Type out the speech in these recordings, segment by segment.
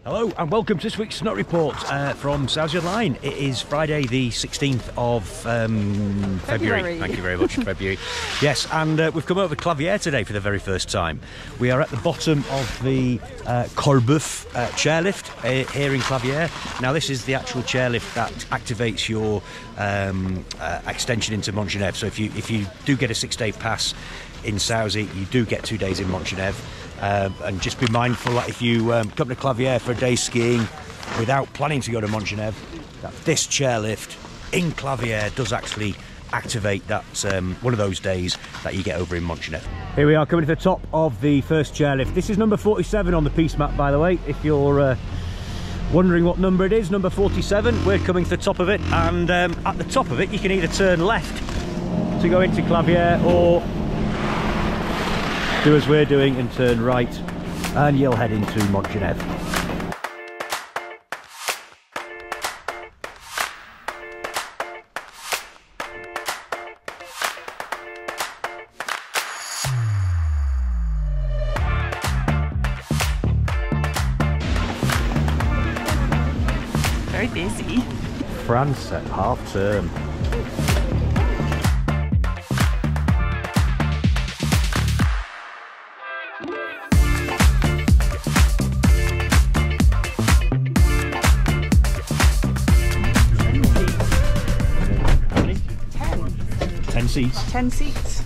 Hello and welcome to this week's Snow Report from sauzeonline. It is Friday the 16th of February. Thank you very much, February. Yes, and we've come over to Claviere today for the very first time. We are at the bottom of the Corbeuf chairlift here in Claviere. Now this is the actual chairlift that activates your extension into Montgenevre. So if you do get a 6-day pass in Sauze, you do get 2 days in Montgenevre. And just be mindful that if you come to Claviere for a day skiing without planning to go to Montgenevre, that this chairlift in Claviere does actually activate that one of those days that you get over in Montgenevre. Here we are coming to the top of the first chairlift. This is number 47 on the piece map, by the way, if you're wondering what number it is. Number 47. We're coming to the top of it, and at the top of it you can either turn left to go into Claviere or do as we're doing and turn right, and you'll head into Montgenevre. Very busy. France at half term. Seats. 10 seats.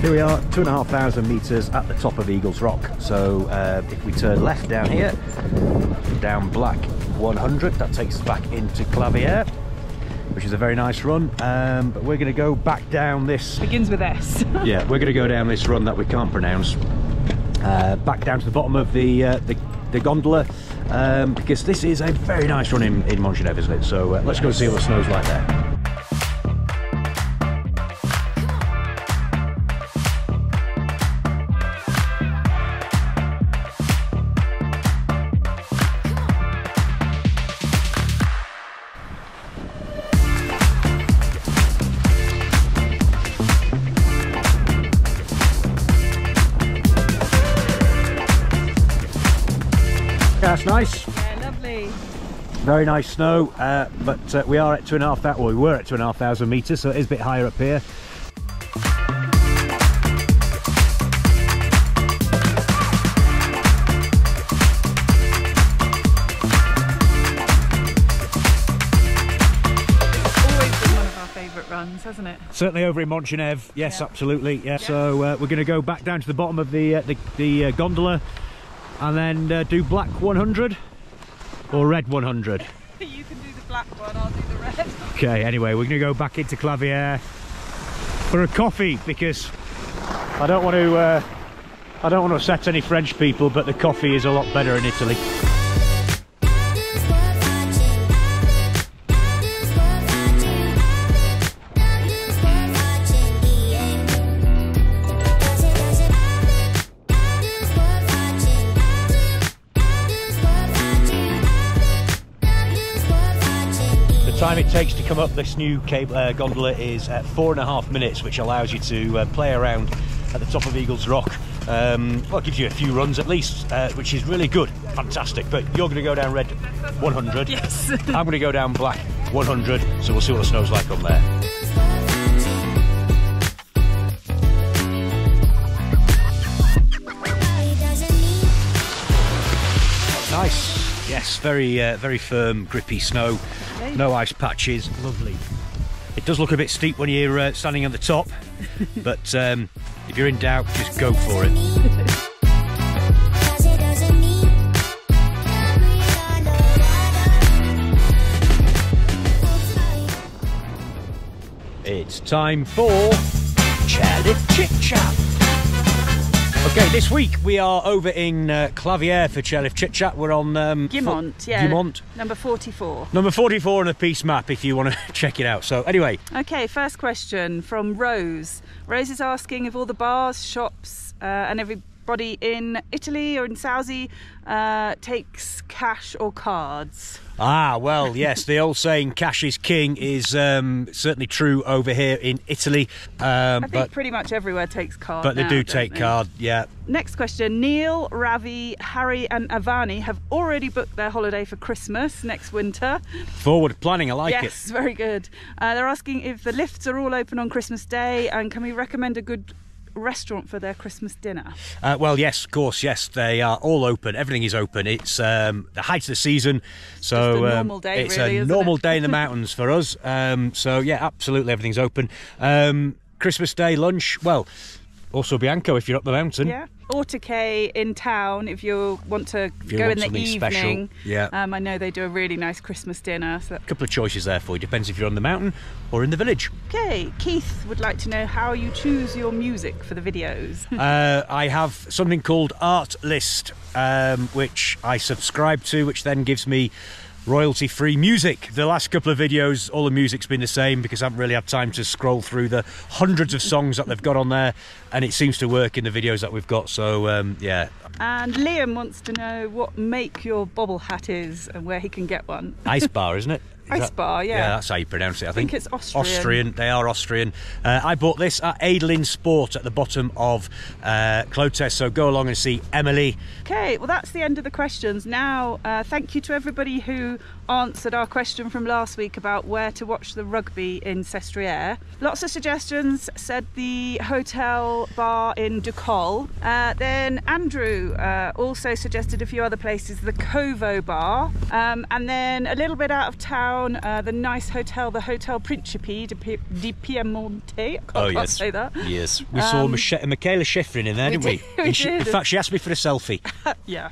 Here we are, 2,500 metres at the top of Eagles Rock. So if we turn left down here, down Black 100, that takes us back into Claviere, which is a very nice run. But we're going to go back down this. Begins with S. Yeah, we're going to go down this run that we can't pronounce. Back down to the bottom of the gondola, because this is a very nice run in Montgenevre, isn't it? So let's go see what the snow's like there. That's nice. Yeah, lovely. Very nice snow, but we are at 2,500. Well, we were at 2,500 metres, so it is a bit higher up here. Always been one of our favourite runs, hasn't it? Certainly over in Montgenevre, yes, yeah. Absolutely. Yeah. So we're going to go back down to the bottom of the gondola, and then do Black 100 or Red 100. You can do the black one, I'll do the red. Okay, anyway, we're going to go back into Claviere for a coffee, because I don't want to upset any French people, but the coffee is a lot better in Italy. The time it takes to come up this new gondola is 4.5 minutes, which allows you to play around at the top of Eagles Rock. Well, it gives you a few runs at least, which is really good, fantastic. But you're going to go down Red 100. Yes. I'm going to go down Black 100, so we'll see what the snow's like on there. Nice. Yes, very firm, grippy snow. No ice patches. Lovely. It does look a bit steep when you're standing on the top, but if you're in doubt, just go for it. It's time for Chairlift Chit Chat. Okay, this week we are over in Claviere for Chairlift Chit Chat. We're on Guimont, yeah. Guimont. Number 44. Number 44 on the piece map if you want to check it out. So anyway. Okay, first question from Rose. Rose is asking if all the bars, shops and every everybody in Italy or in Sauze takes cash or cards. Ah, well, yes, the old saying "cash is king" is certainly true over here in Italy. I think pretty much everywhere takes card. But they now, do don't take they? card, yeah. Next question. Neil, Ravi, Harry and Avani have already booked their holiday for Christmas next winter. Forward planning, I like it. Yes, very good. They're asking if the lifts are all open on Christmas Day and can we recommend a good restaurant for their Christmas dinner? Well, yes, of course, yes, they are all open. Everything is open. It's the height of the season, so just a normal day, it's really, a isn't normal it? day in the mountains for us. So yeah, absolutely, everything's open. Christmas Day lunch, well, also Bianco if you're up the mountain. Yeah. Ortake in town if you want to go in the evening. Special. Yeah. I know they do a really nice Christmas dinner. So. A couple of choices there for you. Depends if you're on the mountain or in the village. Okay, Keith would like to know how you choose your music for the videos. I have something called Art List, which I subscribe to, which then gives me royalty-free music. The last couple of videos, all the music's been the same because I haven't really had time to scroll through the hundreds of songs that they've got on there, and it seems to work in the videos that we've got, so yeah. And Liam wants to know what make your bobble hat is and where he can get one. Ice Bar, isn't it? Ice Bar, yeah. Yeah, that's how you pronounce it, I think. it's Austrian. Austrian, they are Austrian. I bought this at Edelin Sport at the bottom of Clotes, so go along and see Emily. Okay, well that's the end of the questions. Now, thank you to everybody who answered our question from last week about where to watch the rugby in Sestriere. Lots of suggestions, said the hotel bar in Ducol. Then Andrew also suggested a few other places, the Covo bar, and then a little bit out of town, the nice hotel, the Hotel Principe di Piemonte. I can't say that. Yes, we saw Michaela Schifrin in there, didn't we? In fact, she asked me for a selfie. Yeah.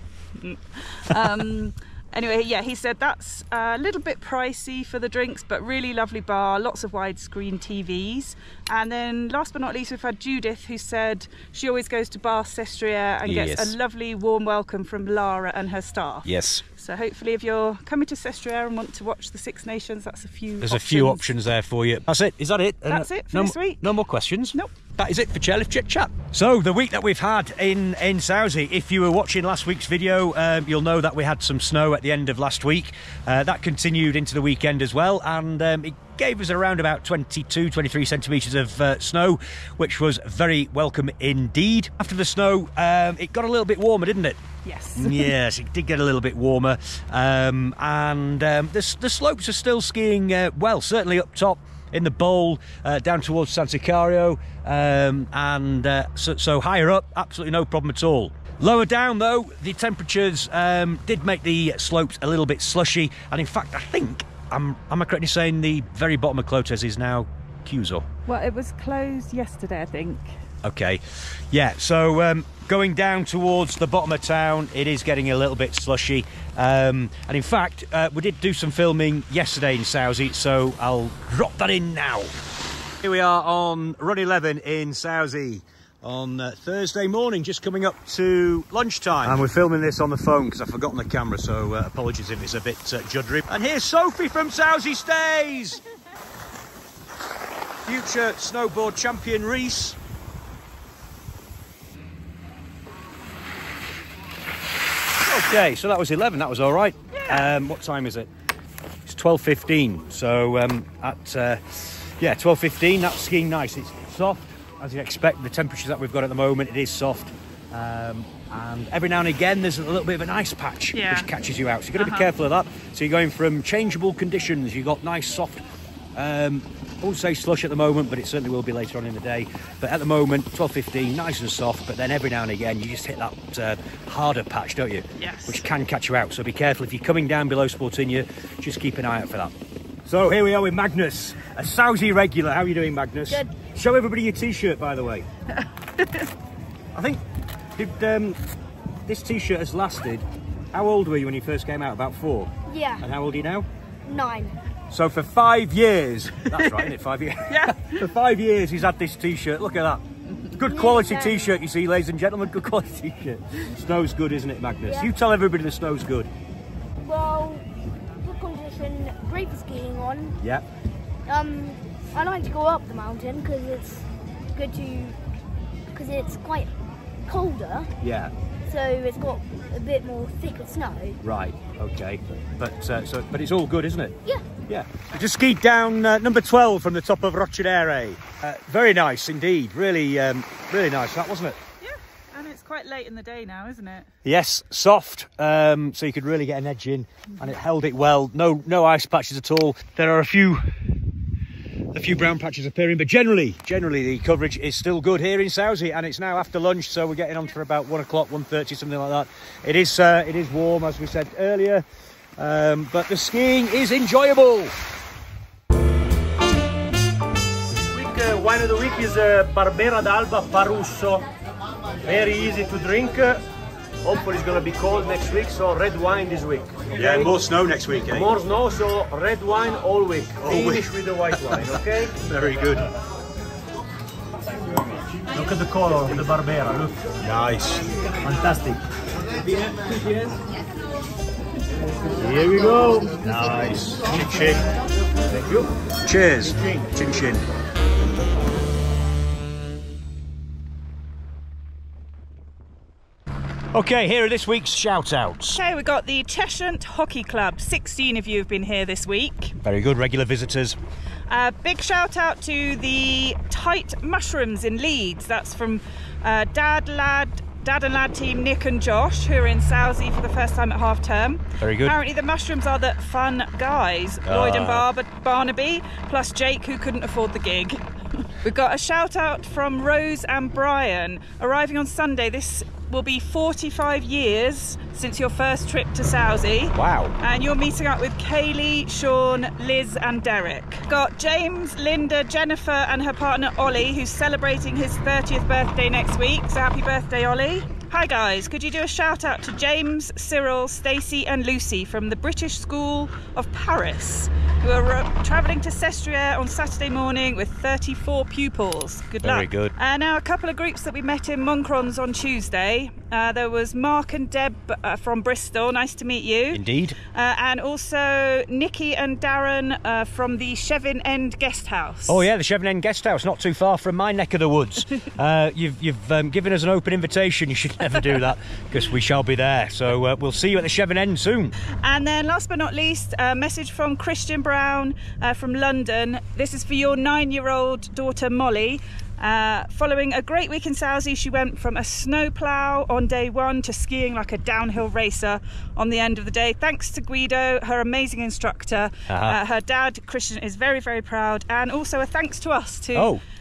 Anyway, yeah, he said that's a little bit pricey for the drinks, but really lovely bar, lots of widescreen TVs. And then last but not least, we've had Judith, who said she always goes to Bar Sestriere and gets a lovely warm welcome from Lara and her staff. Yes. So hopefully if you're coming to Sestriere and want to watch the Six Nations, that's There's a few options there for you. That's it. Is that it? That's it for this week. No more questions? Nope. That is it for Chairlift Chit Chat. So the week that we've had in Sauze, if you were watching last week's video, you'll know that we had some snow at the end of last week. That continued into the weekend as well, and it gave us around about 22-23 centimetres of snow, which was very welcome indeed. After the snow, it got a little bit warmer, didn't it? Yes. Yes, it did get a little bit warmer, and the slopes are still skiing well, certainly up top in the bowl, down towards San Sicario, so higher up, absolutely no problem at all. Lower down though, the temperatures did make the slopes a little bit slushy, and in fact I think, am I correct in saying the very bottom of Clotes is now Cuso? Well, it was closed yesterday, I think. Okay, yeah, so going down towards the bottom of town, it is getting a little bit slushy, and in fact we did do some filming yesterday in Sauze, so I'll drop that in now. Here we are on Run 11 in Sauze on Thursday morning, just coming up to lunchtime, and we're filming this on the phone because I've forgotten the camera, so apologies if it's a bit juddery. And here's Sophie from Sauze Stays, future snowboard champion Reese. Okay, so that was 11, that was all right. Yeah. What time is it? It's 12:15, so yeah, 12:15, that's skiing nice. It's soft, as you expect, the temperatures that we've got at the moment, it is soft. And every now and again there's a little bit of an ice patch, which catches you out, so you've got to be careful of that. So you're going from changeable conditions, you've got nice soft, I won't say slush at the moment, but it certainly will be later on in the day. But at the moment, 12:15, nice and soft, but then every now and again you just hit that harder patch, don't you? Yes. Which can catch you out, so be careful. If you're coming down below Sportinia, just keep an eye out for that. So here we are with Magnus, a Sauze regular. How are you doing, Magnus? Good. Show everybody your t-shirt, by the way. I think this t-shirt has lasted. How old were you when you first came out? About 4? Yeah. And how old are you now? 9. So for 5 years, that's right, isn't it? 5 years? Yeah. For 5 years he's had this t-shirt. Look at that. Good quality t-shirt, you see, ladies and gentlemen. Good quality t-shirt. Snow's good, isn't it, Magnus? Yeah. You tell everybody the snow's good. Well, good condition, great for skiing on. Yeah. I like to go up the mountain because it's good to, because it's quite colder. Yeah. So it's got a bit more thicker snow. Right. Okay. But but it's all good, isn't it? Yeah. Yeah. We just skied down number 12 from the top of Rochadere. Very nice indeed. Really, really nice. That wasn't it? Yeah. And it's quite late in the day now, isn't it? Yes. Soft. So you could really get an edge in, and it held it well. No ice patches at all. There are a few brown patches appearing, but generally the coverage is still good here in Sauze, and it's now after lunch, so we're getting on for about 1 o'clock, 1:30, something like that. It is warm, as we said earlier, but the skiing is enjoyable. Wine of the week is Barbera d'Alba Parusso. Very easy to drink. Hopefully it's going to be cold next week, so red wine this week. Okay? Yeah, more snow next week, eh? More snow, so red wine all week. Finish with the white wine, okay? Very good. Look at the color of the Barbera, look. Nice. Fantastic. Here we go. Nice. Chin chin. Thank you. Cheers. Chin chin. Okay, here are this week's shout-outs. Okay, we've got the Cheshire Hockey Club. 16 of you have been here this week. Very good, regular visitors. Big shout out to the Tight Mushrooms in Leeds. That's from Dad and Lad team Nick and Josh, who are in Sauze for the first time at half term. Very good. Apparently the mushrooms are the fun guys. Lloyd and Barnaby, plus Jake, who couldn't afford the gig. We've got a shout out from Rose and Brian. Arriving on Sunday, this will be 45 years since your first trip to Sauze. Wow. And you're meeting up with Kaylee, Sean, Liz and Derek. Got James, Linda, Jennifer and her partner Ollie, who's celebrating his 30th birthday next week. So happy birthday, Ollie. Hi guys, could you do a shout out to James, Cyril, Stacey and Lucy from the British School of Paris, who are travelling to Sestriere on Saturday morning with 34 pupils. Good luck. Very good. Now a couple of groups that we met in Moncrons on Tuesday. There was Mark and Deb from Bristol, nice to meet you. Indeed. And also Nikki and Darren from the Chevin End Guest House. Oh yeah, the Chevin End Guest House, not too far from my neck of the woods. You've given us an open invitation. You should never do that, because we shall be there. So we'll see you at the Chevin End soon. And then last but not least, a message from Christian Brown from London. This is for your 9-year-old daughter Molly. Following a great week in Sauze, she went from a snowplow on day 1 to skiing like a downhill racer on the end of the day. Thanks to Guido, her amazing instructor. Her dad, Christian, is very, very proud. And also a thanks to us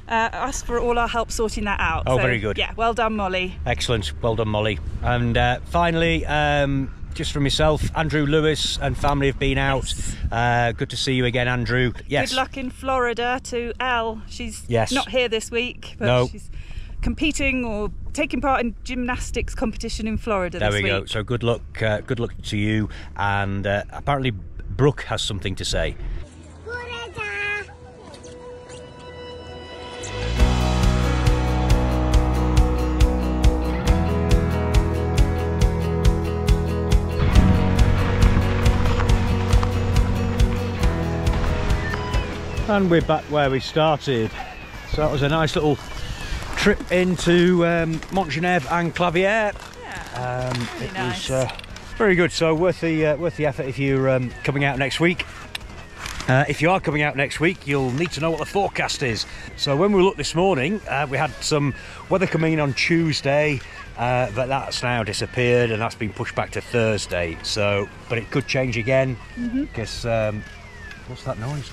us for all our help sorting that out. Oh, so, very good. Yeah, well done, Molly. Excellent. Well done, Molly. And finally, just from myself, Andrew Lewis and family have been out. Yes. Good to see you again, Andrew. Yes. Good luck in Florida to Elle. She's not here this week, but she's competing or taking part in gymnastics competition in Florida this week. There we go. So good luck to you. And apparently Brooke has something to say. And we're back where we started. So that was a nice little trip into Montgenevre and Claviere. Yeah, it nice. was very good. So worth the effort if you're coming out next week. If you are coming out next week, you'll need to know what the forecast is. So when we looked this morning, we had some weather coming in on Tuesday, but that's now disappeared and that's been pushed back to Thursday. So, but it could change again because what's that noise?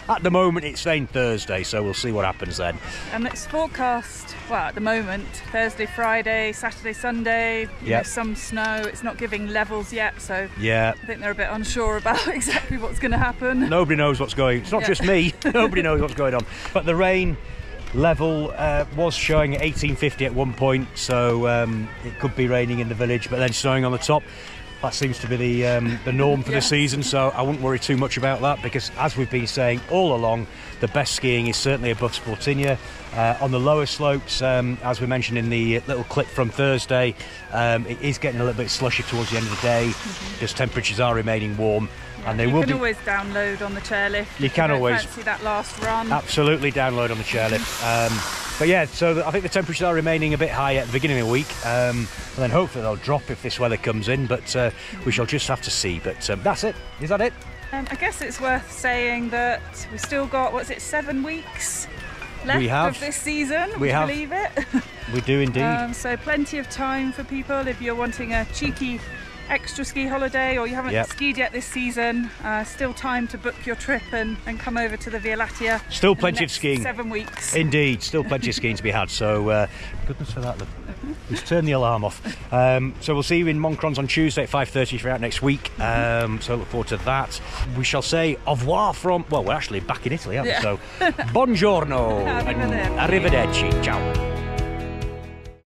At the moment it's saying Thursday, so we'll see what happens then. And it's forecast, well, at the moment, Thursday, Friday, Saturday, Sunday, you know, some snow. It's not giving levels yet, so I think they're a bit unsure about exactly what's going to happen. Nobody knows what's going on. It's not just me. Nobody knows what's going on. But the rain level was showing at 1850 at one point, so it could be raining in the village, but then snowing on the top. That seems to be the norm for the season, so I wouldn't worry too much about that, because as we've been saying all along, the best skiing is certainly above Sportinia. On the lower slopes, as we mentioned in the little clip from Thursday, it is getting a little bit slushy towards the end of the day, because temperatures are remaining warm. And they you can always download on the chairlift. You can always fancy that last run. Absolutely download on the chairlift. But yeah, so I think the temperatures are remaining a bit high at the beginning of the week, and then hopefully they'll drop if this weather comes in, but we shall just have to see. But that's it. Is that it? I guess it's worth saying that we've still got, what's it, 7 weeks left of this season? Would you believe it? We do indeed. So plenty of time for people if you're wanting a cheeky extra ski holiday or you haven't skied yet this season. Still time to book your trip and come over to the Via Lattea. Still plenty of skiing. 7 weeks. Indeed, still plenty of skiing to be had. So goodness for that. Look. Let's turn the alarm off. So we'll see you in Montcrons on Tuesday at 5:30 if you're out next week. So look forward to that. We shall say au revoir from, well, we're actually back in Italy, aren't we? So buongiorno and arrivederci. Ciao.